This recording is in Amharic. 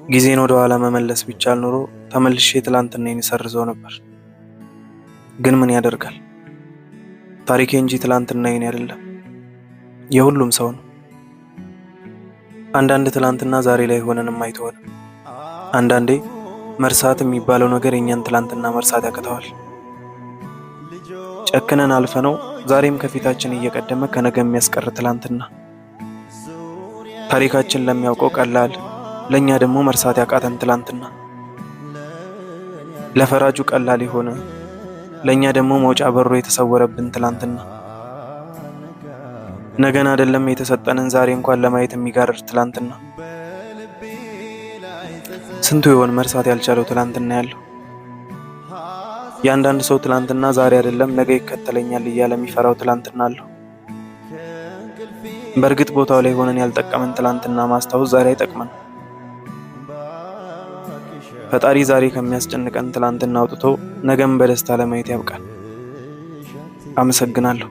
ጊዜን ወደ ኋላ መመለስ ቢቻል ኖሮ ተመልሼ ትላንትናዬን እሰርዘው ነበር። ግን ምን ያደርጋል፣ ታሪኬ እንጂ ትላንትናዬን አይደለም፣ የሁሉም ሰው ነው። አንዳንድ ትላንትና ዛሬ ላይ ሆነንም አይተወንም። አንዳንዴ መርሳት የሚባለው ነገር የኛን ትላንትና መርሳት ያቅተዋል። ጨክነን አልፈነው ዛሬም ከፊታችን እየቀደመ ከነገ የሚያስቀር ትላንትና። ታሪካችን ለሚያውቀው ቀላል፣ ለኛ ደግሞ መርሳት ያቃተን ትላንትና። ለፈራጁ ቀላል የሆነ ለኛ ደግሞ መውጫ በሩ የተሰወረብን ትላንትና። ነገን አይደለም የተሰጠንን ዛሬ እንኳን ለማየት የሚጋርድ ትላንትና። ስንቱ ይሆን መርሳት ያልቻለው ትላንትና ያለው? የአንዳንድ ሰው ትላንትና ዛሬ አይደለም ነገ ይከተለኛል እያለ የሚፈራው ትላንትና አለው። በእርግጥ ቦታው ላይ ሆነን ያልጠቀመን ትላንትና ማስታወስ ዛሬ አይጠቅመን። ፈጣሪ ዛሬ ከሚያስጨንቀን ትላንትና አውጥቶ ነገም በደስታ ለማየት ያብቃል። አመሰግናለሁ።